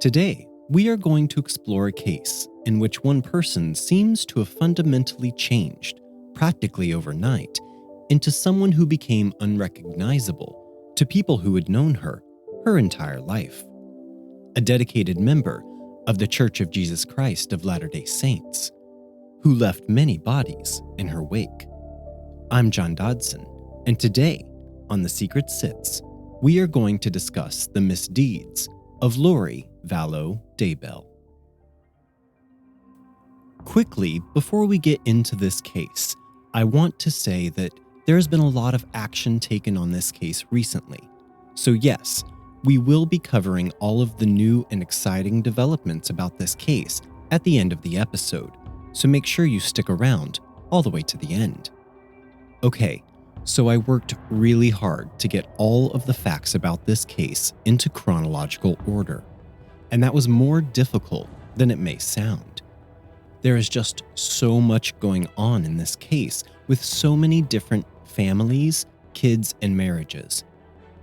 Today, we are going to explore a case in which one person seems to have fundamentally changed, practically overnight, into someone who became unrecognizable to people who had known her entire life. A dedicated member of The Church of Jesus Christ of Latter-day Saints, who left many bodies in her wake. I'm John Dodson, and today, on The Secret Sits, we are going to discuss the misdeeds of Lori Vallow Daybell. Quickly, before we get into this case, I want to say that there's been a lot of action taken on this case recently. So yes, we will be covering all of the new and exciting developments about this case at the end of the episode, so make sure you stick around all the way to the end. Okay, so I worked really hard to get all of the facts about this case into chronological order, and that was more difficult than it may sound. There is just so much going on in this case with so many different families, kids, and marriages.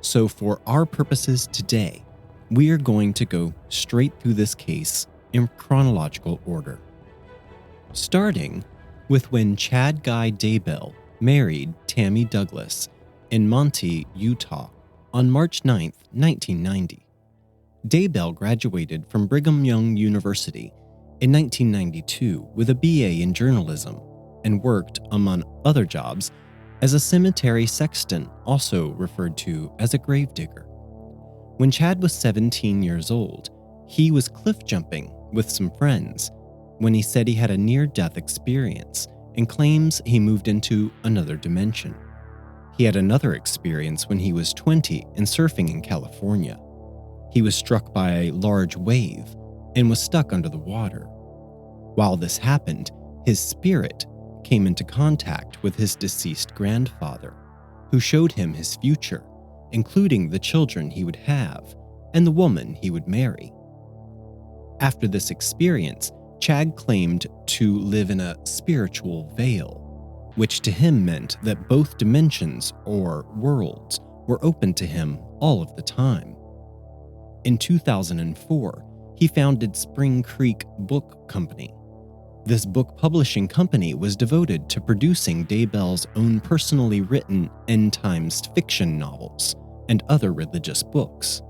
So for our purposes today, we are going to go straight through this case in chronological order. Starting with when Chad Guy Daybell married Tammy Douglas in Monty, Utah on March 9, 1990. Daybell graduated from Brigham Young University in 1992 with a BA in journalism and worked, among other jobs, as a cemetery sexton, also referred to as a gravedigger. When Chad was 17 years old, he was cliff jumping with some friends when he said he had a near-death experience and claims he moved into another dimension. He had another experience when he was 20 and surfing in California. He was struck by a large wave and was stuck under the water. While this happened, his spirit came into contact with his deceased grandfather, who showed him his future, including the children he would have and the woman he would marry. After this experience, Chad claimed to live in a spiritual veil, which to him meant that both dimensions or worlds were open to him all of the time. In 2004, he founded Spring Creek Book Company. This book publishing company was devoted to producing Daybell's own personally written end times fiction novels and other religious books.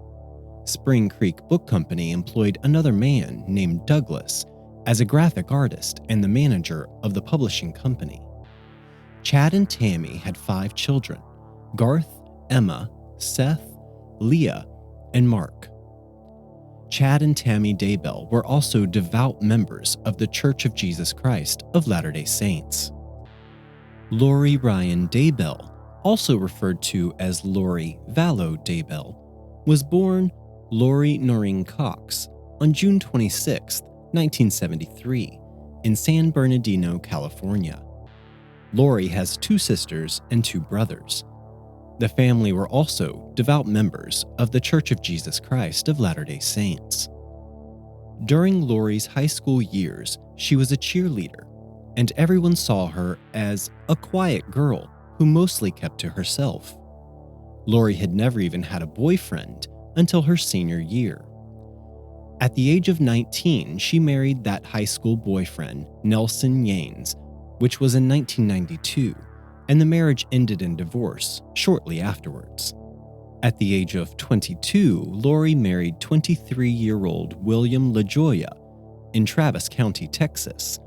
Spring Creek Book Company employed another man named Douglas as a graphic artist and the manager of the publishing company. Chad and Tammy had 5 children: Garth, Emma, Seth, Leah, and Mark. Chad and Tammy Daybell were also devout members of The Church of Jesus Christ of Latter-day Saints. Lori Ryan Daybell, also referred to as Lori Vallow Daybell, was born Lori Noreen Cox on June 26, 1973, in San Bernardino, California. Lori has 2 sisters and 2 brothers. The family were also devout members of The Church of Jesus Christ of Latter-day Saints. During Lori's high school years, she was a cheerleader, and everyone saw her as a quiet girl who mostly kept to herself. Lori had never even had a boyfriend until her senior year. At the age of 19, she married that high school boyfriend, Nelson Yanes, which was in 1992, and the marriage ended in divorce shortly afterwards. At the age of 22, Lori married 23-year-old William LaJoya in Travis County, Texas,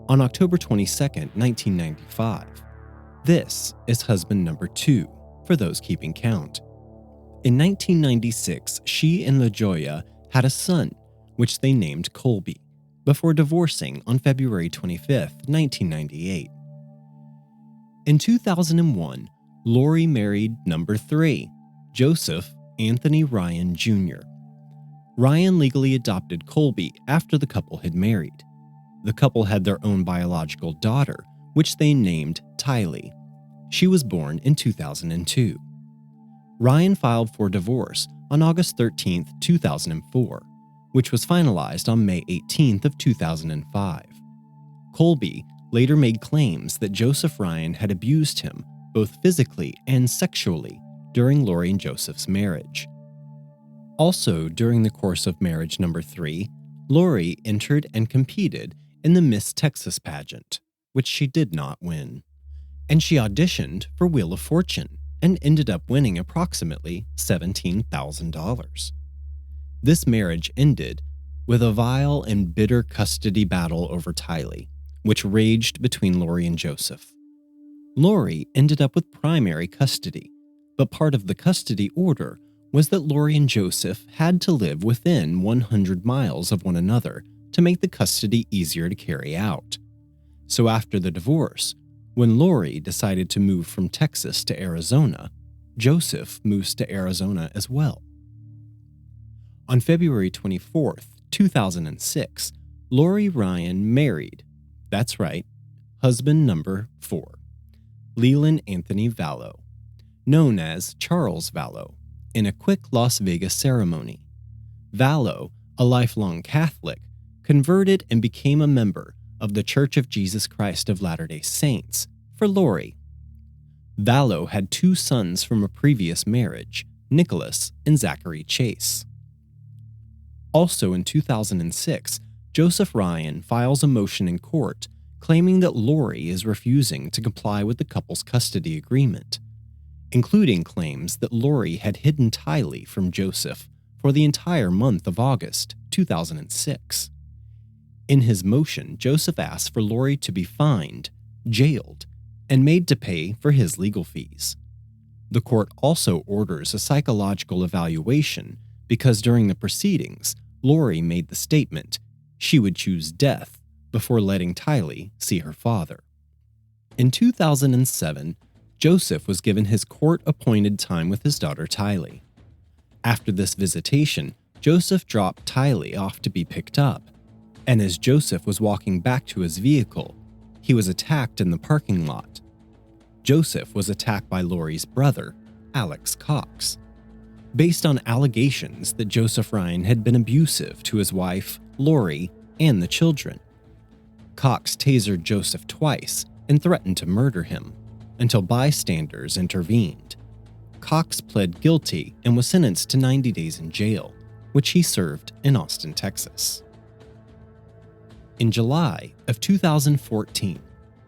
on October 22, 1995. This is husband number 2, for those keeping count. In 1996, she and LaJoya had a son, which they named Colby, before divorcing on February 25, 1998. In 2001, Lori married number 3, Joseph Anthony Ryan Jr. Ryan legally adopted Colby after the couple had married. The couple had their own biological daughter, which they named Tylee. She was born in 2002. Ryan filed for divorce on August 13, 2004, which was finalized on May 18 of 2005. Colby later made claims that Joseph Ryan had abused him both physically and sexually during Lori and Joseph's marriage. Also, during the course of marriage number 3, Lori entered and competed in the Miss Texas pageant, which she did not win. And she auditioned for Wheel of Fortune and ended up winning approximately $17,000. This marriage ended with a vile and bitter custody battle over Tylee, which raged between Lori and Joseph. Lori ended up with primary custody, but part of the custody order was that Lori and Joseph had to live within 100 miles of one another to make the custody easier to carry out. So after the divorce, when Lori decided to move from Texas to Arizona, Joseph moves to Arizona as well. On February 24, 2006, Lori Ryan married, that's right, husband number 4, Leland Anthony Vallow, known as Charles Vallow, in a quick Las Vegas ceremony. Vallow, a lifelong Catholic, converted and became a member of the Church of Jesus Christ of Latter-day Saints for Lori. Vallow had 2 sons from a previous marriage, Nicholas and Zachary Chase. Also in 2006, Joseph Ryan files a motion in court claiming that Lori is refusing to comply with the couple's custody agreement, including claims that Lori had hidden Tylee from Joseph for the entire month of August 2006. In his motion, Joseph asks for Lori to be fined, jailed, and made to pay for his legal fees. The court also orders a psychological evaluation because during the proceedings, Lori made the statement she would choose death before letting Tylee see her father. In 2007, Joseph was given his court-appointed time with his daughter Tylee. After this visitation, Joseph dropped Tylee off to be picked up, and as Joseph was walking back to his vehicle, he was attacked in the parking lot. Joseph was attacked by Lori's brother, Alex Cox, based on allegations that Joseph Ryan had been abusive to his wife, Lori, and the children. Cox tasered Joseph twice and threatened to murder him, until bystanders intervened. Cox pled guilty and was sentenced to 90 days in jail, which he served in Austin, Texas. In July of 2014,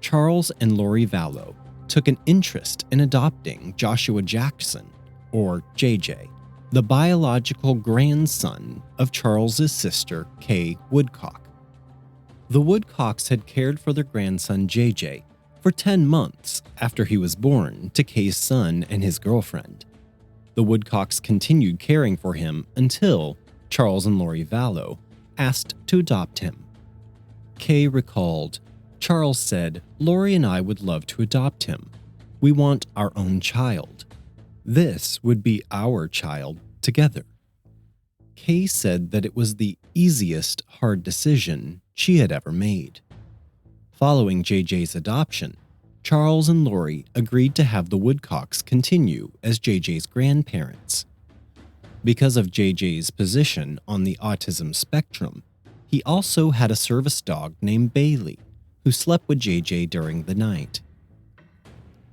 Charles and Lori Vallow took an interest in adopting Joshua Jackson, or JJ, the biological grandson of Charles's sister, Kay Woodcock. The Woodcocks had cared for their grandson JJ for 10 months after he was born to Kay's son and his girlfriend. The Woodcocks continued caring for him until Charles and Lori Vallow asked to adopt him. Kay recalled, "Charles said, Lori and I would love to adopt him. We want our own child. This would be our child together." Kay said that it was the easiest hard decision she had ever made. Following JJ's adoption, Charles and Lori agreed to have the Woodcocks continue as JJ's grandparents. Because of JJ's position on the autism spectrum, he also had a service dog named Bailey, who slept with JJ during the night.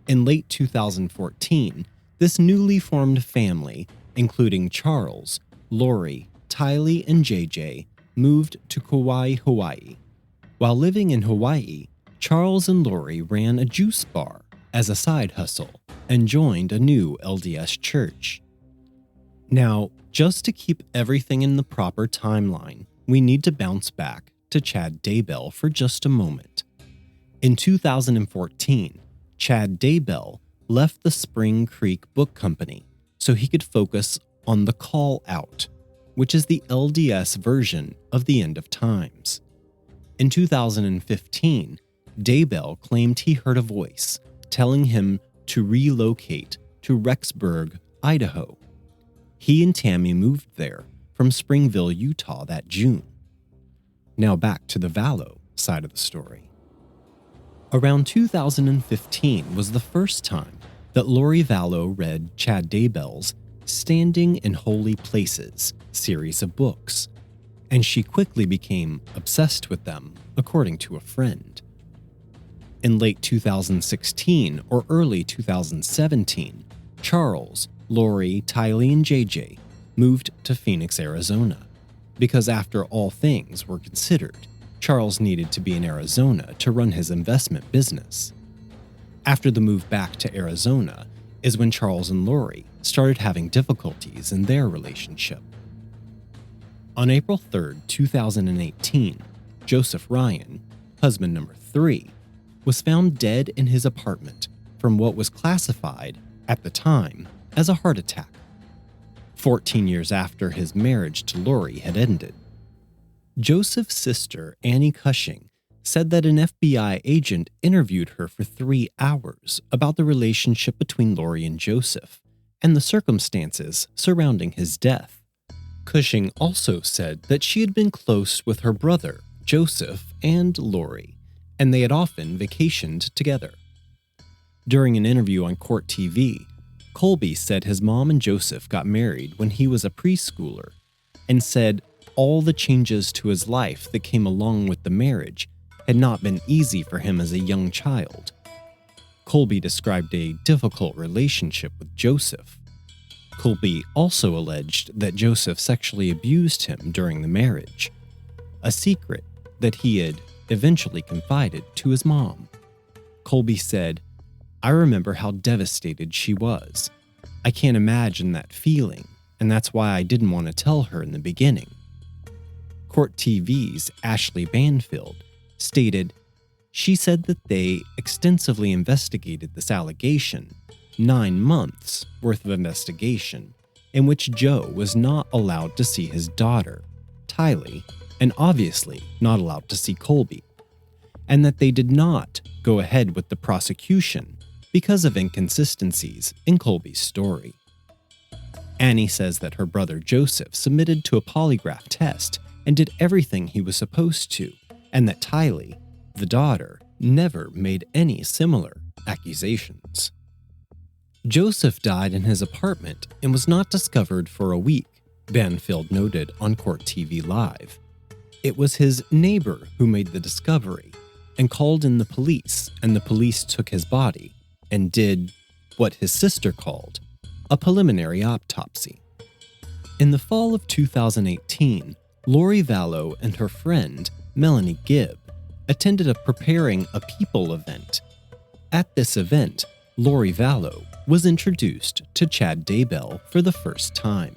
In late 2014, this newly formed family, including Charles, Lori, Tylee, and JJ, moved to Kauai, Hawaii. While living in Hawaii, Charles and Lori ran a juice bar as a side hustle and joined a new LDS church. Now, just to keep everything in the proper timeline, we need to bounce back to Chad Daybell for just a moment. In 2014, Chad Daybell left the Spring Creek Book Company so he could focus on The Call Out, which is the LDS version of The End of Times. In 2015, Daybell claimed he heard a voice telling him to relocate to Rexburg, Idaho. He and Tammy moved there from Springville, Utah that June. Now back to the Vallow side of the story. Around 2015 was the first time that Lori Vallow read Chad Daybell's Standing in Holy Places series of books, and she quickly became obsessed with them, according to a friend. In late 2016 or early 2017, Charles, Lori, Tylee, and JJ moved to Phoenix, Arizona, because after all things were considered, Charles needed to be in Arizona to run his investment business. After the move back to Arizona is when Charles and Lori started having difficulties in their relationship. On April 3, 2018, Joseph Ryan, husband number 3, was found dead in his apartment from what was classified, at the time, as a heart attack, 14 years after his marriage to Lori had ended. Joseph's sister, Annie Cushing, said that an FBI agent interviewed her for 3 hours about the relationship between Lori and Joseph and the circumstances surrounding his death. Cushing also said that she had been close with her brother, Joseph, and Lori, and they had often vacationed together. During an interview on Court TV, Colby said his mom and Joseph got married when he was a preschooler and said all the changes to his life that came along with the marriage had not been easy for him as a young child. Colby described a difficult relationship with Joseph. Colby also alleged that Joseph sexually abused him during the marriage, a secret that he had eventually confided to his mom. Colby said, "I remember how devastated she was. I can't imagine that feeling, and that's why I didn't want to tell her in the beginning." Court TV's Ashley Banfield stated, "She said that they extensively investigated this allegation, 9 months worth of investigation, in which Joe was not allowed to see his daughter, Tylee, and obviously not allowed to see Colby, and that they did not go ahead with the prosecution because of inconsistencies in Colby's story." Annie says that her brother Joseph submitted to a polygraph test and did everything he was supposed to, and that Tylee, the daughter, never made any similar accusations. Joseph died in his apartment and was not discovered for a week, Banfield noted on Court TV Live. It was his neighbor who made the discovery and called in the police, and the police took his body and did what his sister called a preliminary autopsy. In the fall of 2018, Lori Vallow and her friend, Melanie Gibb, attended a Preparing a People event. At this event, Lori Vallow was introduced to Chad Daybell for the first time.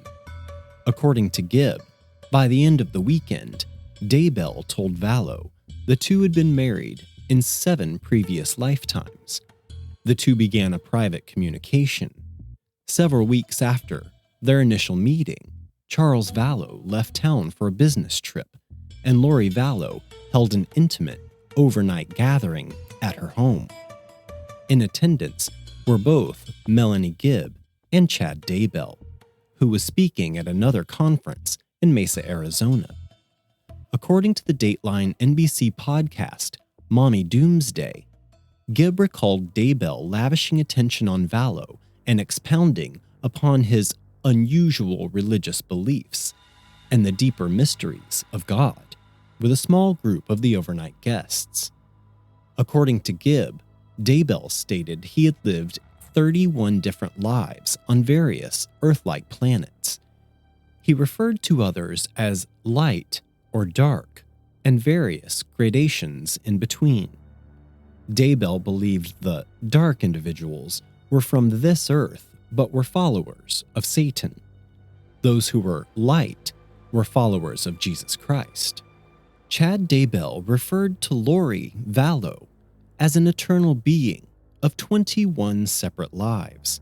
According to Gibb, by the end of the weekend, Daybell told Vallow the two had been married in 7 previous lifetimes. The two began a private communication. Several weeks after their initial meeting, Charles Vallow left town for a business trip, and Lori Vallow held an intimate overnight gathering at her home. In attendance were both Melanie Gibb and Chad Daybell, who was speaking at another conference in Mesa, Arizona. According to the Dateline NBC podcast, Mommy Doomsday, Gibb recalled Daybell lavishing attention on Vallow and expounding upon his unusual religious beliefs and the deeper mysteries of God with a small group of the overnight guests. According to Gibb, Daybell stated he had lived 31 different lives on various Earth-like planets. He referred to others as light or dark, and various gradations in between. Daybell believed the dark individuals were from this Earth but were followers of Satan. Those who were light were followers of Jesus Christ. Chad Daybell referred to Lori Vallow as an eternal being of 21 separate lives,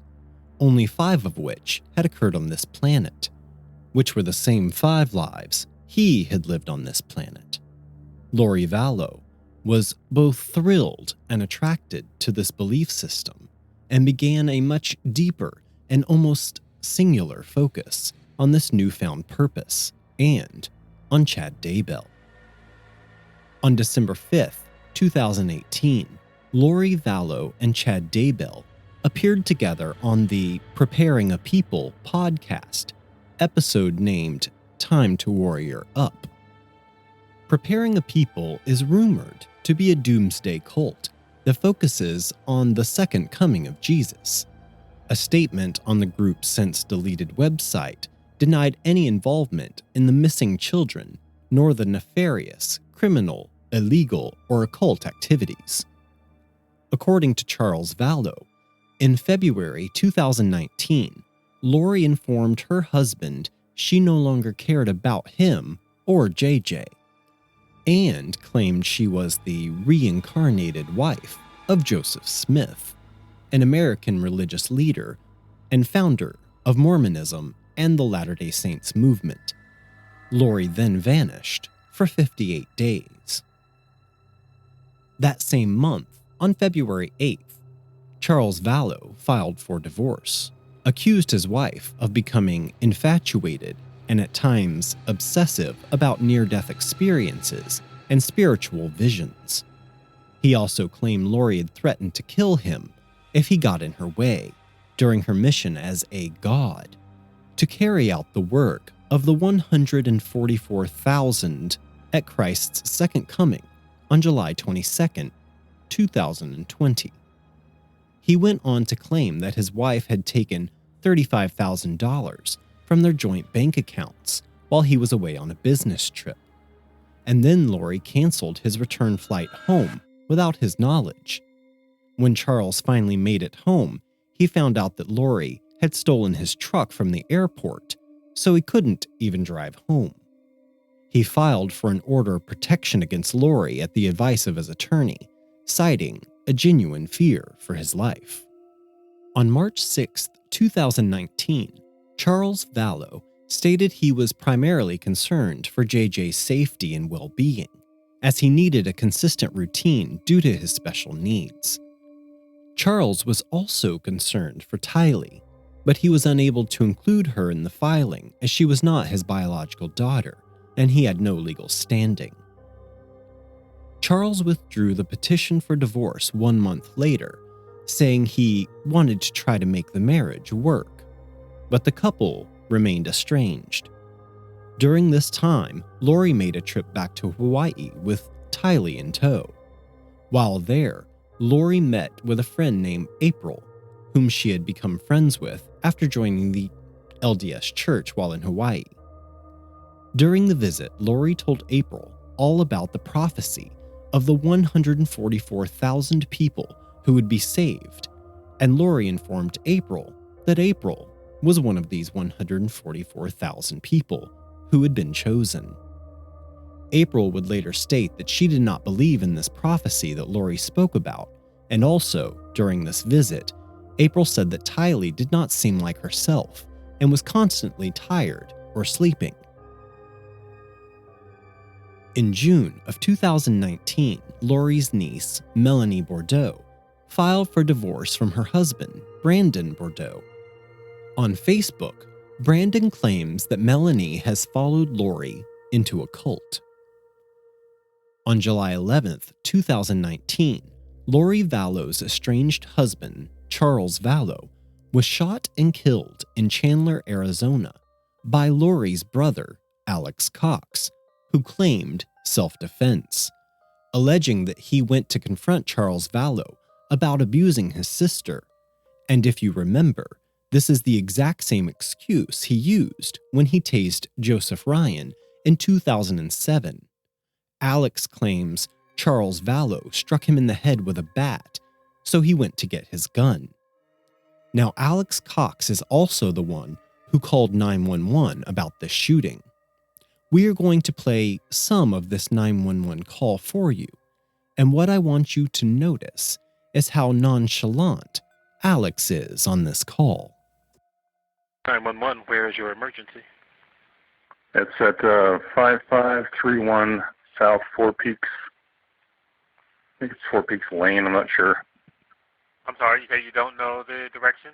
only 5 of which had occurred on this planet, which were the same 5 lives he had lived on this planet. Lori Vallow was both thrilled and attracted to this belief system and began a much deeper and almost singular focus on this newfound purpose and on Chad Daybell. On December 5th, 2018, Lori Vallow and Chad Daybell appeared together on the Preparing a People podcast, episode named Time to Warrior Up. Preparing a People is rumored to be a doomsday cult that focuses on the second coming of Jesus. A statement on the group's since-deleted website denied any involvement in the missing children, nor the nefarious, criminal, illegal, or occult activities. According to Charles Vallow, in February 2019, Lori informed her husband she no longer cared about him or JJ, and claimed she was the reincarnated wife of Joseph Smith, an American religious leader and founder of Mormonism and the Latter-day Saints movement. Lori then vanished for 58 days. That same month, on February 8th, Charles Vallow filed for divorce, accused his wife of becoming infatuated and at times obsessive about near-death experiences and spiritual visions. He also claimed Lori had threatened to kill him if he got in her way during her mission as a god to carry out the work of the 144,000 at Christ's second coming on July 22, 2020. He went on to claim that his wife had taken $35,000 from their joint bank accounts while he was away on a business trip. And then Lori canceled his return flight home without his knowledge. When Charles finally made it home, he found out that Lori had stolen his truck from the airport, so he couldn't even drive home. He filed for an order of protection against Lori at the advice of his attorney, citing a genuine fear for his life. On March 6, 2019, Charles Vallow stated he was primarily concerned for JJ's safety and well-being, as he needed a consistent routine due to his special needs. Charles was also concerned for Tylee, but he was unable to include her in the filing as she was not his biological daughter, and he had no legal standing. Charles withdrew the petition for divorce 1 month later, saying he wanted to try to make the marriage work, but the couple remained estranged. During this time, Lori made a trip back to Hawaii with Tylee in tow. While there, Lori met with a friend named April, whom she had become friends with after joining the LDS Church while in Hawaii. During the visit, Lori told April all about the prophecy of the 144,000 people who would be saved, and Lori informed April that April was one of these 144,000 people who had been chosen. April would later state that she did not believe in this prophecy that Lori spoke about, and also, during this visit, April said that Tylee did not seem like herself and was constantly tired or sleeping. In June of 2019, Lori's niece, Melanie Bordeaux, filed for divorce from her husband, Brandon Bordeaux. On Facebook, Brandon claims that Melanie has followed Lori into a cult. On July 11, 2019, Lori Vallow's estranged husband, Charles Vallow, was shot and killed in Chandler, Arizona, by Lori's brother, Alex Cox, who claimed self-defense, alleging that he went to confront Charles Vallow about abusing his sister. And if you remember, this is the exact same excuse he used when he tased Joseph Ryan in 2007. Alex claims Charles Vallow struck him in the head with a bat, so he went to get his gun. Now, Alex Cox is also the one who called 911 about this shooting. We are going to play some of this 911 call for you, and what I want you to notice is how nonchalant Alex is on this call. 911, where is your emergency? It's at 5531 South Four Peaks. I think it's Four Peaks Lane, I'm not sure. I'm sorry, you say you don't know the direction?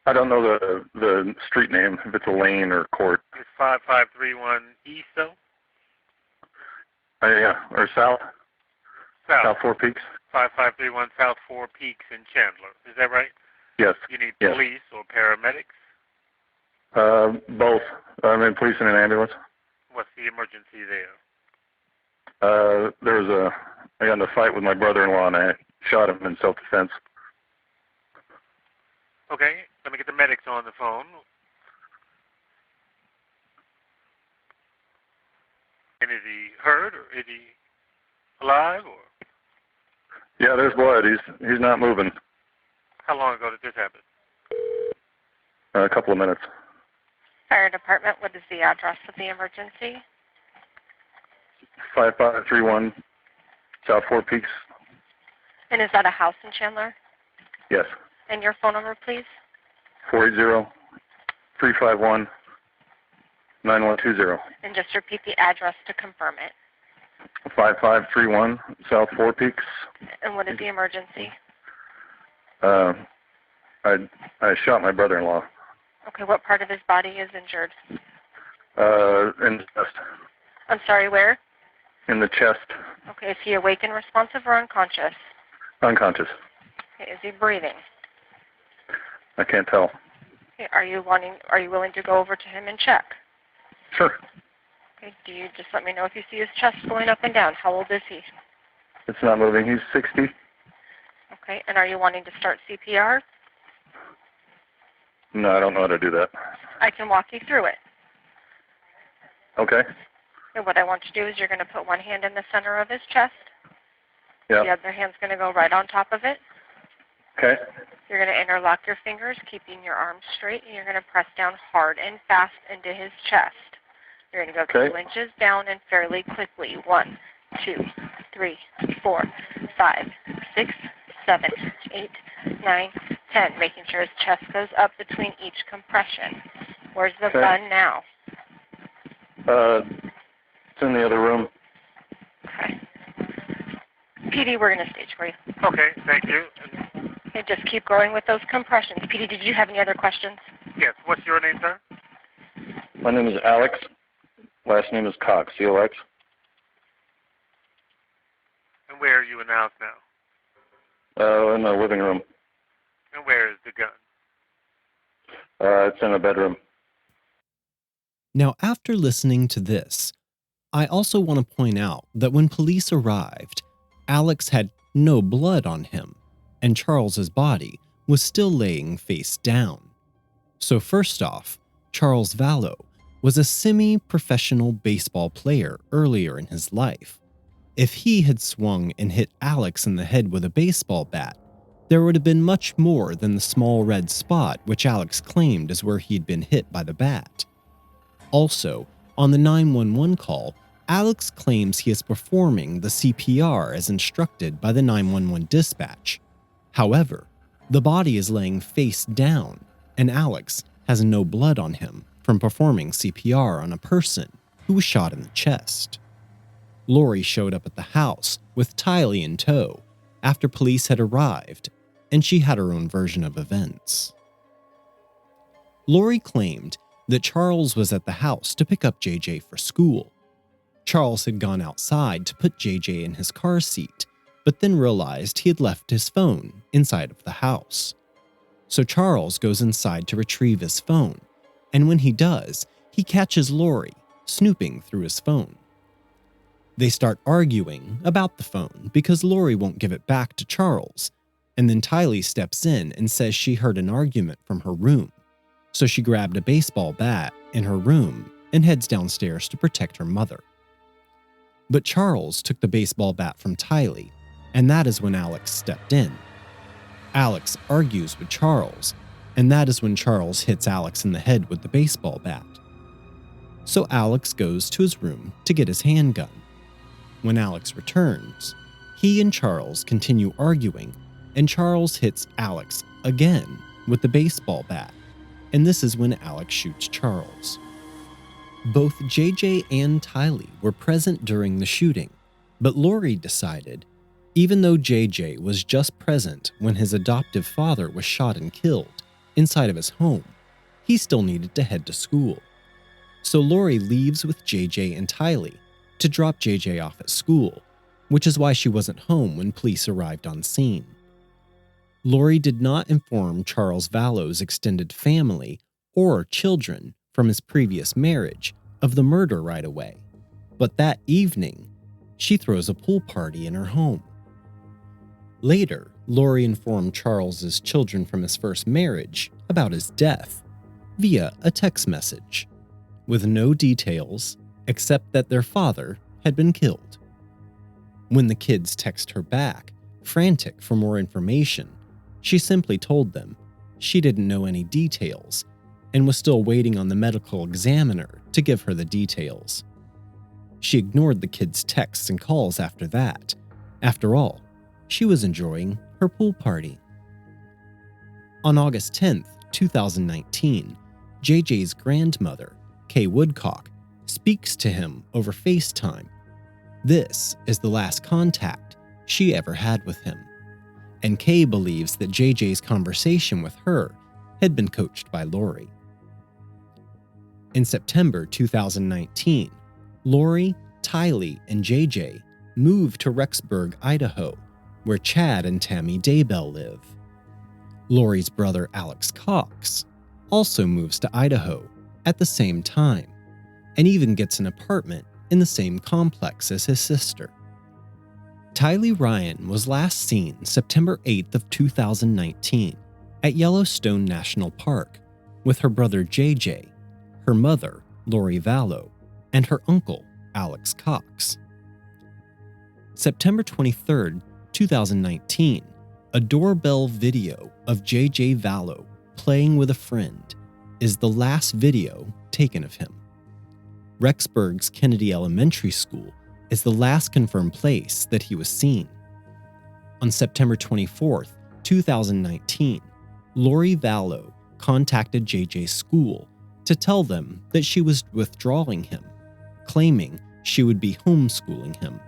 I don't know the street name, if it's a lane or court. It's 5531 East, though? Yeah, or South? South Four Peaks? 5531 South Four Peaks in Chandler. Is that right? Yes. You need yes. police or paramedics? Both. I'm in police and an ambulance. What's the emergency there? I got in a fight with my brother-in-law and I shot him in self-defense. Okay, let me get the medics on the phone. And is he hurt, or is he alive, or? Yeah, there's blood. He's not moving. How long ago did this happen? A couple of minutes. Fire department, what is the address of the emergency? 5531 South Four Peaks. And is that a house in Chandler? Yes. And your phone number, please? 480-351-9120. And just repeat the address to confirm it. 5531 South Four Peaks. And what is the emergency? I shot my brother-in-law. Okay, what part of his body is injured? In the chest. I'm sorry, where? In the chest. Okay, is he awake and responsive or unconscious? Unconscious. Okay, is he breathing? I can't tell. Okay, are you willing to go over to him and check? Sure. Okay, do you just let me know if you see his chest going up and down? How old is he? It's not moving. He's 60. Okay, and are you wanting to start CPR? No, I don't know how to do that. I can walk you through it. Okay. And what I want to do is you're going to put one hand in the center of his chest. Yeah. The other hand's going to go right on top of it. Okay. You're going to interlock your fingers, keeping your arms straight, and you're going to press down hard and fast into his chest. You're going to go 2 inches down and fairly quickly. 1, 2, 3, 4, 5, 6, 7, 8, 9, 10. Making sure his chest goes up between each compression. Where's the gun now? It's in the other room. Okay. PD, we're going to stage for you. Okay, thank you. Okay, just keep going with those compressions. PD, did you have any other questions? Yes, what's your name, sir? My name is Alex. Last name is Cox, C-O-X. And where are you announced now? In the living room. And where is the gun? It's in a bedroom. Now, after listening to this, I also want to point out that when police arrived, Alex had no blood on him, and Charles's body was still laying face down. So first off, Charles Vallow was a semi-professional baseball player earlier in his life. If he had swung and hit Alex in the head with a baseball bat, there would have been much more than the small red spot which Alex claimed is where he'd been hit by the bat. Also, on the 911 call, Alex claims he is performing the CPR as instructed by the 911 dispatch. However, the body is laying face down, and Alex has no blood on him from performing CPR on a person who was shot in the chest. Lori showed up at the house with Tylee in tow after police had arrived, and she had her own version of events. Lori claimed that Charles was at the house to pick up JJ for school. Charles had gone outside to put JJ in his car seat, but then realized he had left his phone inside of the house. So Charles goes inside to retrieve his phone, and when he does, he catches Lori snooping through his phone. They start arguing about the phone because Lori won't give it back to Charles, and then Tylee steps in and says she heard an argument from her room. So she grabbed a baseball bat in her room and heads downstairs to protect her mother. But Charles took the baseball bat from Tylee, and that is when Alex stepped in. Alex argues with Charles, and that is when Charles hits Alex in the head with the baseball bat. So Alex goes to his room to get his handgun. When Alex returns, he and Charles continue arguing, and Charles hits Alex again with the baseball bat, and this is when Alex shoots Charles. Both JJ and Tylee were present during the shooting, but Lori decided, even though JJ was just present when his adoptive father was shot and killed inside of his home, he still needed to head to school. So Lori leaves with JJ and Tylee to drop JJ off at school, which is why she wasn't home when police arrived on scene. Lori did not inform Charles Vallow's extended family or children from his previous marriage of the murder right away, but that evening, she throws a pool party in her home. Later, Lori informed Charles's children from his first marriage about his death via a text message, with no details except that their father had been killed. When the kids text her back, frantic for more information, she simply told them she didn't know any details and was still waiting on the medical examiner to give her the details. She ignored the kids' texts and calls after that. After all, she was enjoying her pool party. On August 10th, 2019, JJ's grandmother, Kay Woodcock, speaks to him over FaceTime. This is the last contact she ever had with him, and Kay believes that JJ's conversation with her had been coached by Lori. In September 2019, Lori, Tylee, and JJ moved to Rexburg, Idaho, where Chad and Tammy Daybell live. Lori's brother Alex Cox also moves to Idaho at the same time and even gets an apartment in the same complex as his sister. Tylee Ryan was last seen September 8th of 2019 at Yellowstone National Park with her brother JJ, her mother, Lori Vallow, and her uncle, Alex Cox. September 23rd, 2019, a doorbell video of JJ Vallow playing with a friend is the last video taken of him. Rexburg's Kennedy Elementary School is the last confirmed place that he was seen. On September 24th, 2019, Lori Vallow contacted JJ's school to tell them that she was withdrawing him, claiming she would be homeschooling him.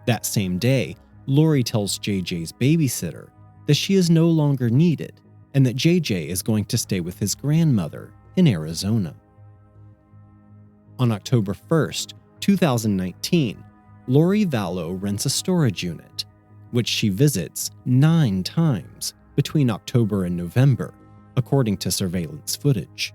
That same day, Lori tells JJ's babysitter that she is no longer needed and that JJ is going to stay with his grandmother in Arizona. On October 1st, 2019, Lori Vallow rents a storage unit, which she visits 9 times between October and November, according to surveillance footage.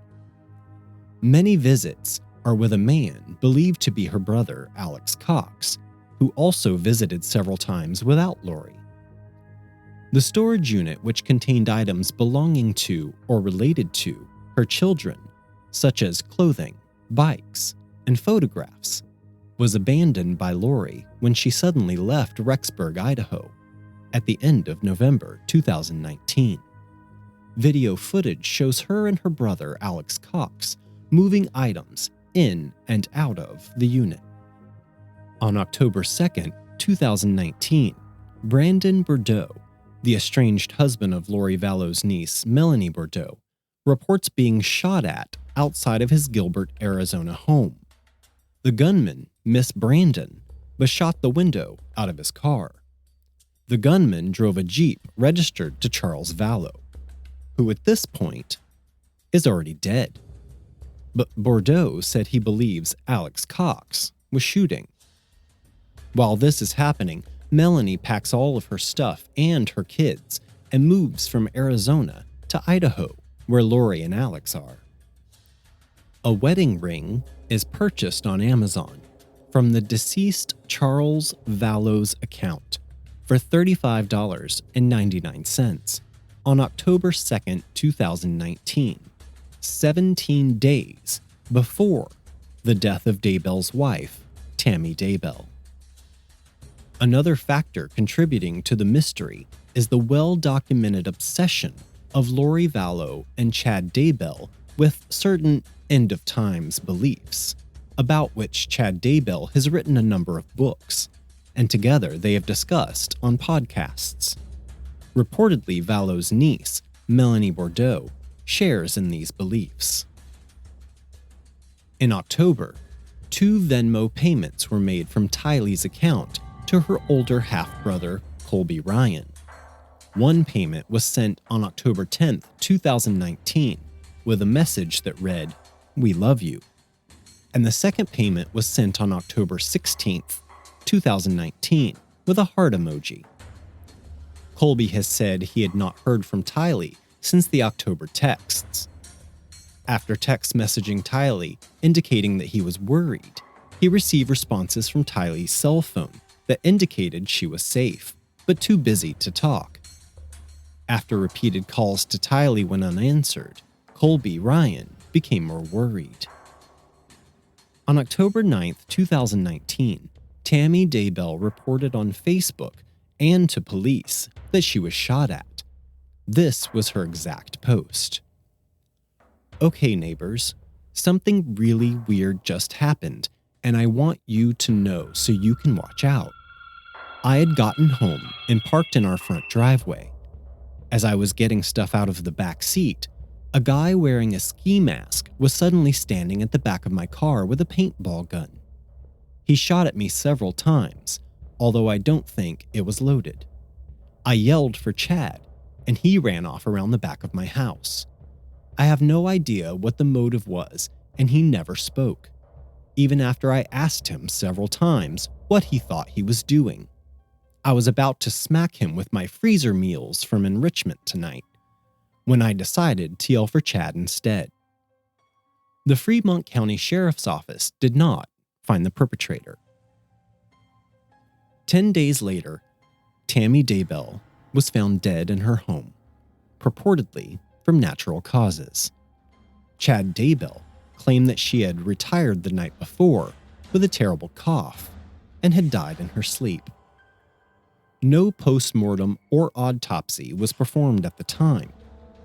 Many visits are with a man believed to be her brother, Alex Cox, who also visited several times without Lori. The storage unit, which contained items belonging to or related to her children, such as clothing, bikes, and photographs, was abandoned by Lori when she suddenly left Rexburg, Idaho, at the end of November 2019. Video footage shows her and her brother, Alex Cox, moving items in and out of the unit. On October 2nd, 2019, Brandon Bordeaux, the estranged husband of Lori Vallow's niece, Melanie Bordeaux, reports being shot at outside of his Gilbert, Arizona home. The gunman missed Brandon, but shot the window out of his car. The gunman drove a Jeep registered to Charles Vallow, who at this point is already dead. But Bordeaux said he believes Alex Cox was shooting. While this is happening, Melanie packs all of her stuff and her kids and moves from Arizona to Idaho, where Lori and Alex are. A wedding ring is purchased on Amazon from the deceased Charles Vallow's account for $35.99 on October 2nd, 2019, 17 days before the death of Daybell's wife, Tammy Daybell. Another factor contributing to the mystery is the well-documented obsession of Lori Vallow and Chad Daybell with certain end-of-times beliefs, about which Chad Daybell has written a number of books, and together they have discussed on podcasts. Reportedly, Vallow's niece, Melanie Bordeaux, shares in these beliefs. In October, 2 Venmo payments were made from Tylee's account to her older half-brother, Colby Ryan. One payment was sent on October 10th, 2019, with a message that read, "We love you." And the second payment was sent on October 16th, 2019, with a heart emoji. Colby has said he had not heard from Tylee since the October texts. After text messaging Tylee indicating that he was worried, he received responses from Tylee's cell phone that indicated she was safe, but too busy to talk. After repeated calls to Tylee went unanswered, Colby Ryan became more worried. On October 9th, 2019, Tammy Daybell reported on Facebook and to police that she was shot at. This was her exact post. "Okay, neighbors, something really weird just happened, and I want you to know so you can watch out. I had gotten home and parked in our front driveway. As I was getting stuff out of the back seat, a guy wearing a ski mask was suddenly standing at the back of my car with a paintball gun. He shot at me several times, although I don't think it was loaded. I yelled for Chad, and he ran off around the back of my house. I have no idea what the motive was, and he never spoke, even after I asked him several times what he thought he was doing. I was about to smack him with my freezer meals from enrichment tonight, when I decided to yell for Chad instead." The Fremont County Sheriff's Office did not find the perpetrator. 10 days later, Tammy Daybell was found dead in her home, purportedly from natural causes. Chad Daybell claimed that she had retired the night before with a terrible cough and had died in her sleep. No post-mortem or autopsy was performed at the time.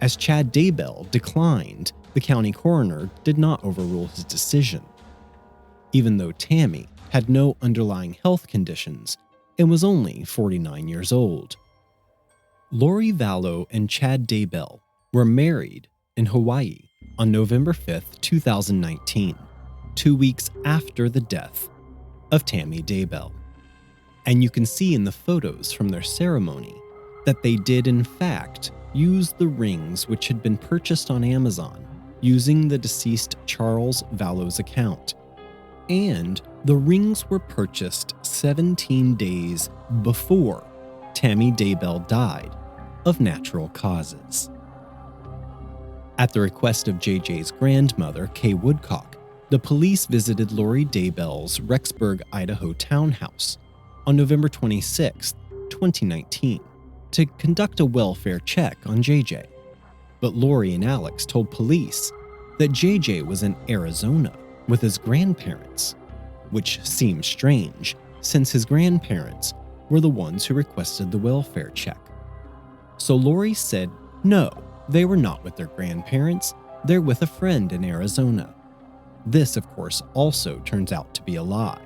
As Chad Daybell declined, the county coroner did not overrule his decision. Even though Tammy had no underlying health conditions and was only 49 years old. Lori Vallow and Chad Daybell were married in Hawaii on November 5th, 2019, 2 weeks after the death of Tammy Daybell. And you can see in the photos from their ceremony that they did in fact use the rings which had been purchased on Amazon using the deceased Charles Vallow's account. And the rings were purchased 17 days before Tammy Daybell died of natural causes. At the request of JJ's grandmother, Kay Woodcock, the police visited Lori Daybell's Rexburg, Idaho townhouse on November 26, 2019, to conduct a welfare check on JJ. But Lori and Alex told police that JJ was in Arizona with his grandparents, which seems strange since his grandparents were the ones who requested the welfare check. So Lori said no, they were not with their grandparents, they're with a friend in Arizona. This, of course, also turns out to be a lie.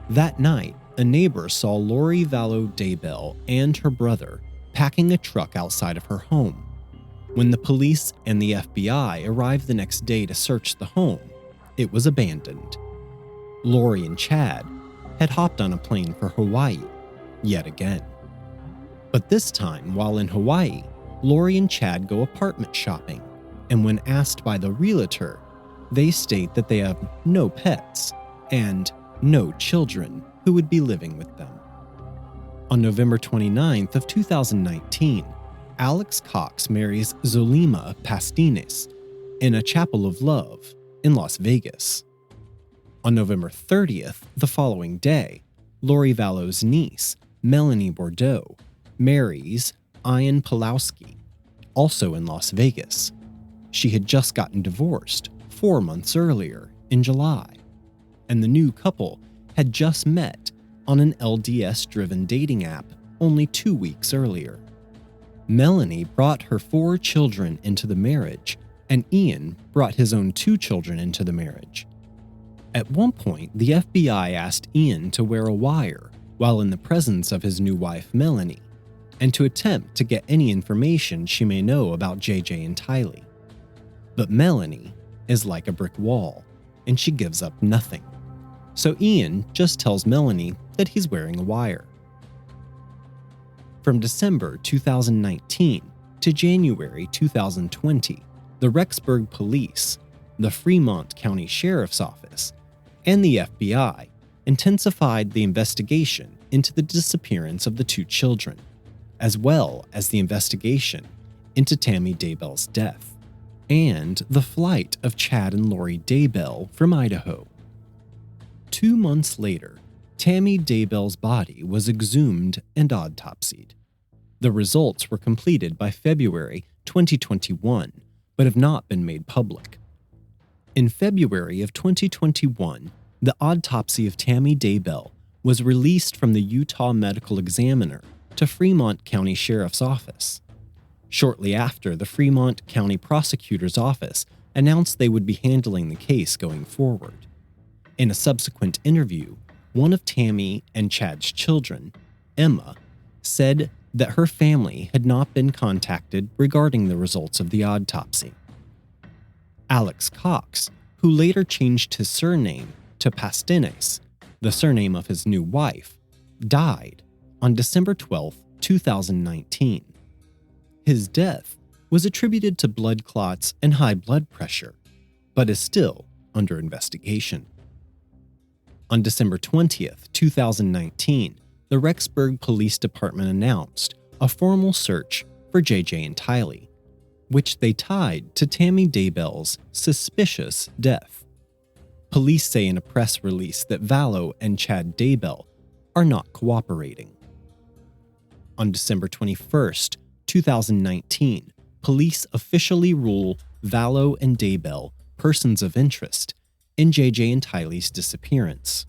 That night, a neighbor saw Lori Vallow Daybell and her brother packing a truck outside of her home. When the police and the FBI arrived the next day to search the home, it was abandoned. Lori and Chad had hopped on a plane for Hawaii, yet again. But this time, while in Hawaii, Lori and Chad go apartment shopping, and when asked by the realtor, they state that they have no pets and no children who would be living with them. On November 29th of 2019, Alex Cox marries Zolima Pastines in a Chapel of Love in Las Vegas. On November 30th, the following day, Lori Vallow's niece, Melanie Bordeaux, marries Ian Pulowski, also in Las Vegas. She had just gotten divorced 4 months earlier in July, and the new couple had just met on an LDS-driven dating app only 2 weeks earlier. Melanie brought her 4 children into the marriage, and Ian brought his own 2 children into the marriage. At one point, the FBI asked Ian to wear a wire while in the presence of his new wife, Melanie, and to attempt to get any information she may know about JJ and Tylee. But Melanie is like a brick wall, and she gives up nothing. So Ian just tells Melanie that he's wearing a wire. From December 2019 to January 2020, the Rexburg Police, the Fremont County Sheriff's Office, and the FBI intensified the investigation into the disappearance of the 2 children, as well as the investigation into Tammy Daybell's death, and the flight of Chad and Lori Daybell from Idaho. 2 months later, Tammy Daybell's body was exhumed and autopsied. The results were completed by February 2021, but have not been made public. In February of 2021, the autopsy of Tammy Daybell was released from the Utah Medical Examiner to Fremont County Sheriff's Office. Shortly after, the Fremont County Prosecutor's Office announced they would be handling the case going forward. In a subsequent interview, one of Tammy and Chad's children, Emma, said that her family had not been contacted regarding the results of the autopsy. Alex Cox, who later changed his surname to Pastines, the surname of his new wife, died on December 12, 2019. His death was attributed to blood clots and high blood pressure, but is still under investigation. On December 20th, 2019, the Rexburg Police Department announced a formal search for JJ and Tylee, which they tied to Tammy Daybell's suspicious death. Police say in a press release that Vallow and Chad Daybell are not cooperating. On December 21st, 2019, police officially rule Vallow and Daybell persons of interest in JJ and Tylee's disappearance.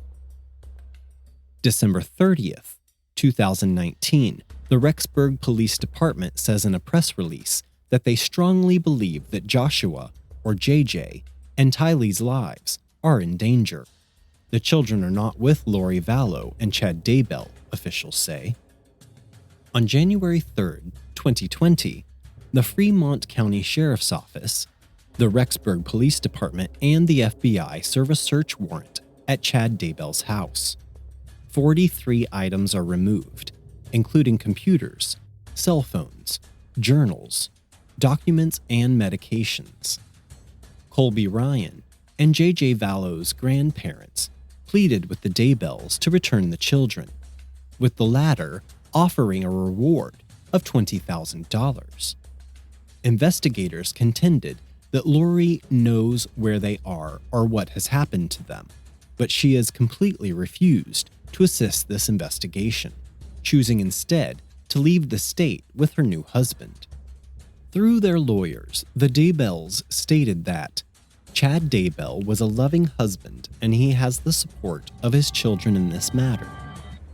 December 30th, 2019, the Rexburg Police Department says in a press release that they strongly believe that Joshua, or JJ, and Tylee's lives are in danger. The children are not with Lori Vallow and Chad Daybell, officials say. On January 3rd, 2020, the Fremont County Sheriff's Office, the Rexburg Police Department, and the FBI serve a search warrant at Chad Daybell's house. 43 items are removed, including computers, cell phones, journals, documents, and medications. Colby Ryan and J.J. Vallow's grandparents pleaded with the Daybells to return the children, with the latter offering a reward of $20,000. Investigators contended that Lori knows where they are or what has happened to them, but she has completely refused to assist this investigation, choosing instead to leave the state with her new husband. Through their lawyers, the Daybells stated that Chad Daybell was a loving husband and he has the support of his children in this matter.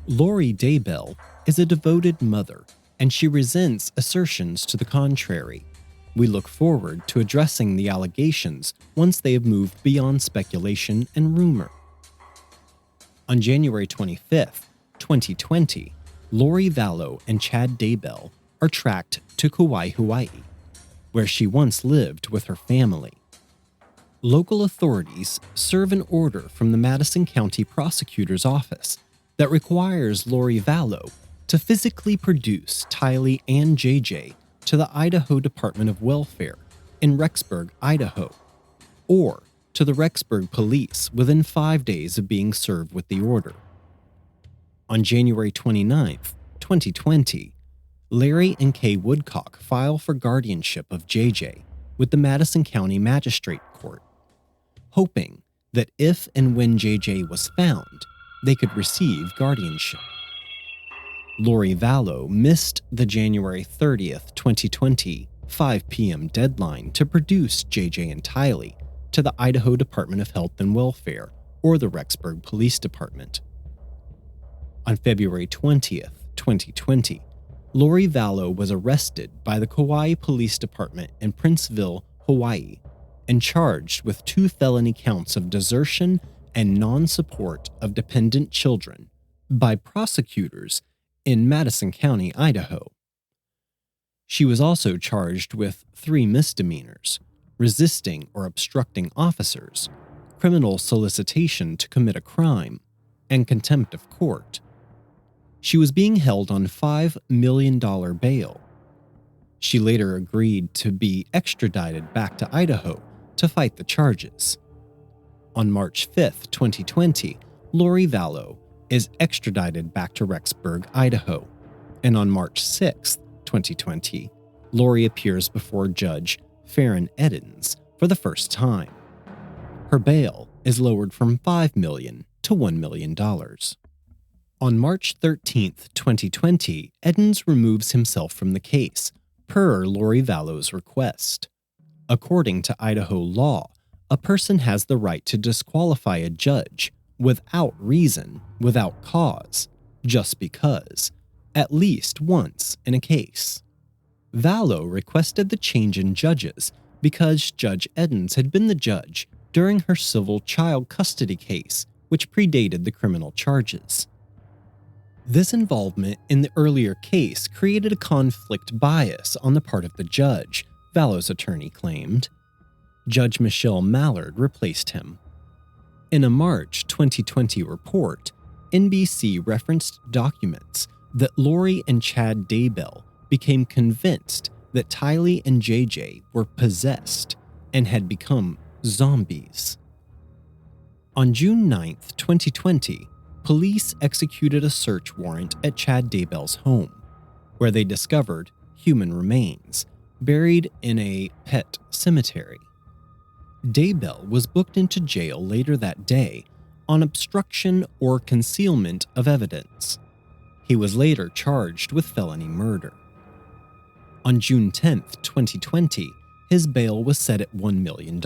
Lori Daybell is a devoted mother and she resents assertions to the contrary. We look forward to addressing the allegations once they have moved beyond speculation and rumor. On January 25th, 2020, Lori Vallow and Chad Daybell are tracked to Kauai, Hawaii, where she once lived with her family. Local authorities serve an order from the Madison County Prosecutor's Office that requires Lori Vallow to physically produce Tylee and JJ to the Idaho Department of Welfare in Rexburg, Idaho, or to the Rexburg Police within 5 days of being served with the order. On January 29th, 2020, Larry and Kay Woodcock file for guardianship of JJ with the Madison County Magistrate Court, hoping that if and when JJ was found, they could receive guardianship. Lori Vallow missed the January 30th, 2020, 5 p.m. deadline to produce JJ and Tylee to the Idaho Department of Health and Welfare, or the Rexburg Police Department. On February 20th, 2020, Lori Vallow was arrested by the Kauai Police Department in Princeville, Hawaii, and charged with 2 felony counts of desertion and non-support of dependent children by prosecutors in Madison County, Idaho. She was also charged with 3 misdemeanors: resisting or obstructing officers, criminal solicitation to commit a crime, and contempt of court. She was being held on $5 million bail. She later agreed to be extradited back to Idaho to fight the charges. On March 5th, 2020, Lori Vallow is extradited back to Rexburg, Idaho, and on March 6th, 2020, Lori appears before Judge Farron Eddins for the first time. Her bail is lowered from $5 million to $1 million. On March 13th, 2020, Eddins removes himself from the case, per Lori Vallow's request. According to Idaho law, a person has the right to disqualify a judge without reason, without cause, just because, at least once in a case. Vallow requested the change in judges because Judge Edens had been the judge during her civil child custody case, which predated the criminal charges. This involvement in the earlier case created a conflict bias on the part of the judge, Vallow's attorney claimed. Judge Michelle Mallard replaced him. In a March 2020 report, NBC referenced documents that Lori and Chad Daybell became convinced that Tylee and JJ were possessed and had become zombies. On June 9, 2020, police executed a search warrant at Chad Daybell's home, where they discovered human remains buried in a pet cemetery. Daybell was booked into jail later that day on obstruction or concealment of evidence. He was later charged with felony murder. On June 10, 2020, his bail was set at $1 million.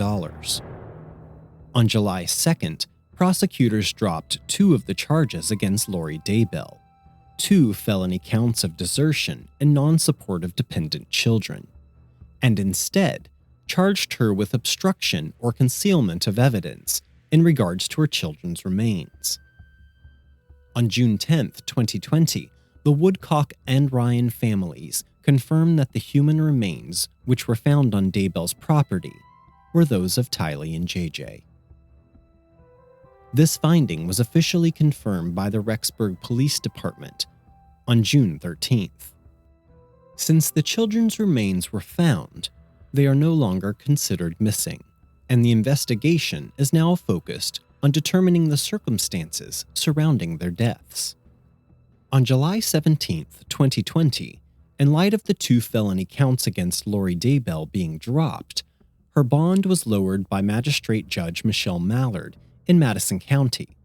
On July 2nd, prosecutors dropped 2 of the charges against Lori Daybell, 2 felony counts of desertion and non-support of dependent children, and instead charged her with obstruction or concealment of evidence in regards to her children's remains. On June 10, 2020, the Woodcock and Ryan families confirmed that the human remains which were found on Daybell's property were those of Tylee and JJ. This finding was officially confirmed by the Rexburg Police Department on June 13th. Since the children's remains were found, they are no longer considered missing, and the investigation is now focused on determining the circumstances surrounding their deaths. On July 17, 2020, in light of the 2 felony counts against Lori Daybell being dropped, her bond was lowered by Magistrate Judge Michelle Mallard in Madison County.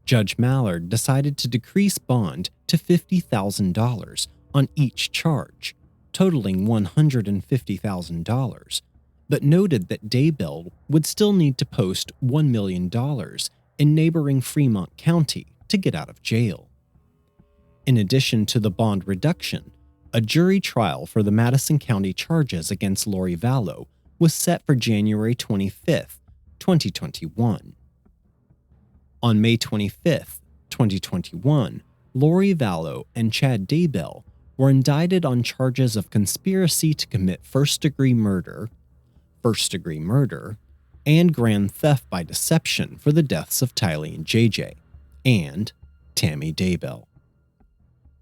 Judge Mallard decided to decrease bond to $50,000 on each charge, totaling $150,000, but noted that Daybell would still need to post $1 million in neighboring Fremont County to get out of jail. In addition to the bond reduction, a jury trial for the Madison County charges against Lori Vallow was set for January 25, 2021. On May 25, 2021, Lori Vallow and Chad Daybell were indicted on charges of conspiracy to commit first-degree murder, and grand theft by deception for the deaths of Tylee and JJ, and Tammy Daybell.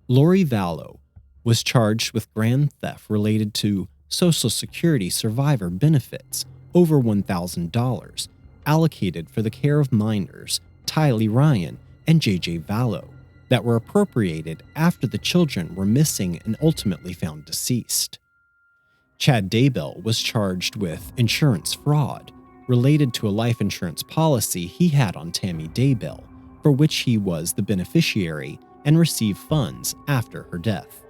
Lori Vallow was charged with grand theft related to Social Security survivor benefits over $1,000 allocated for the care of minors Tylee Ryan and JJ Vallow that were appropriated after the children were missing and ultimately found deceased. Chad Daybell was charged with insurance fraud related to a life insurance policy he had on Tammy Daybell, for which he was the beneficiary and received funds after her death.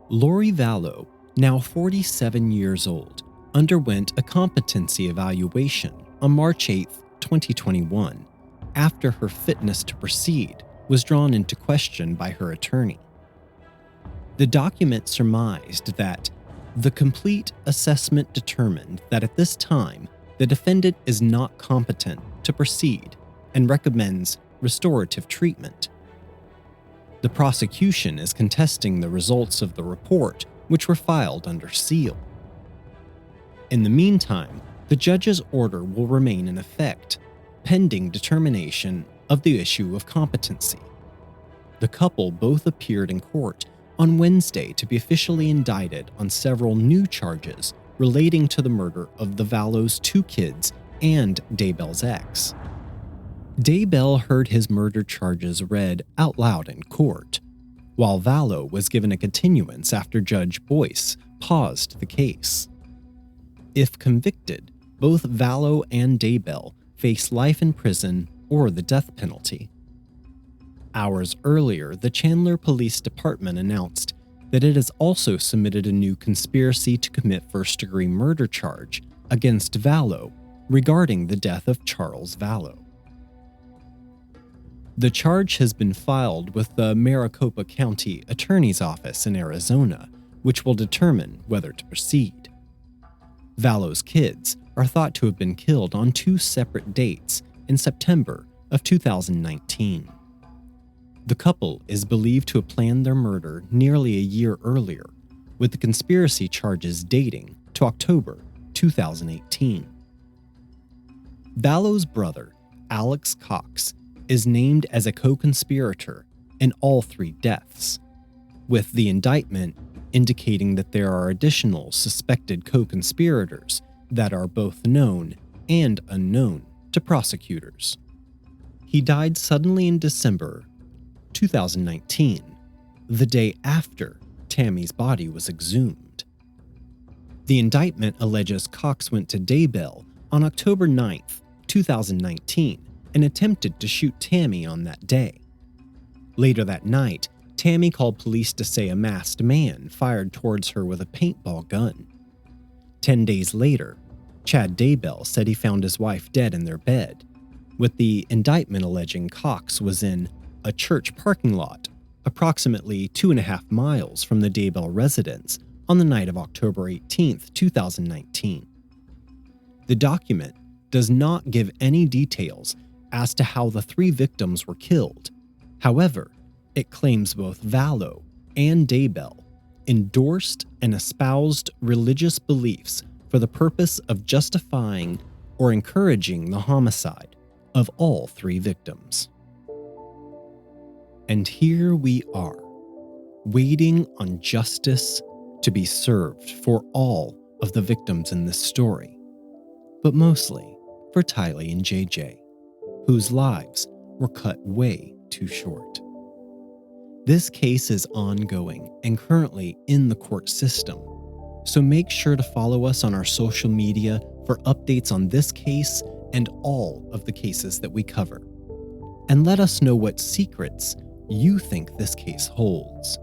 Lori Vallow, now 47 years old, underwent a competency evaluation on March 8, 2021, after her fitness to proceed was drawn into question by her attorney. The document surmised that the complete assessment determined that at this time the defendant is not competent to proceed and recommends restorative treatment. The prosecution is contesting the results of the report, which were filed under seal. In the meantime, the judge's order will remain in effect, pending determination of the issue of competency. The couple both appeared in court on Wednesday to be officially indicted on several new charges relating to the murder of the Vallow's 2 kids and Daybell's ex. Daybell heard his murder charges read out loud in court, while Vallow was given a continuance after Judge Boyce paused the case. If convicted, both Vallow and Daybell face life in prison or the death penalty. Hours earlier, the Chandler Police Department announced that it has also submitted a new conspiracy to commit first-degree murder charge against Vallow regarding the death of Charles Vallow. The charge has been filed with the Maricopa County Attorney's Office in Arizona, which will determine whether to proceed. Vallow's kids are thought to have been killed on 2 separate dates in September of 2019. The couple is believed to have planned their murder nearly a year earlier, with the conspiracy charges dating to October 2018. Vallow's brother, Alex Cox, is named as a co-conspirator in all 3 deaths, with the indictment indicating that there are additional suspected co-conspirators that are both known and unknown to prosecutors. He died suddenly in December 2019, the day after Tammy's body was exhumed. The indictment alleges Cox went to Daybell on October 9th, 2019, and attempted to shoot Tammy on that day. Later that night, Tammy called police to say a masked man fired towards her with a paintball gun. 10 days later, Chad Daybell said he found his wife dead in their bed, with the indictment alleging Cox was in a church parking lot approximately 2.5 miles from the Daybell residence on the night of October 18, 2019. The document does not give any details as to how the 3 victims were killed. However, it claims both Vallow and Daybell endorsed and espoused religious beliefs for the purpose of justifying or encouraging the homicide of all 3 victims. And here we are, waiting on justice to be served for all of the victims in this story, but mostly for Tylee and JJ, whose lives were cut way too short. This case is ongoing and currently in the court system, so make sure to follow us on our social media for updates on this case and all of the cases that we cover. And let us know what secrets you think this case holds.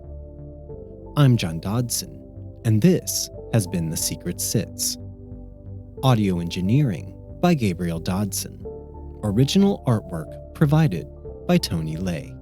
I'm John Dodson, and this has been The Secret Sits. Audio engineering by Gabriel Dodson. Original artwork provided by Tony Lay.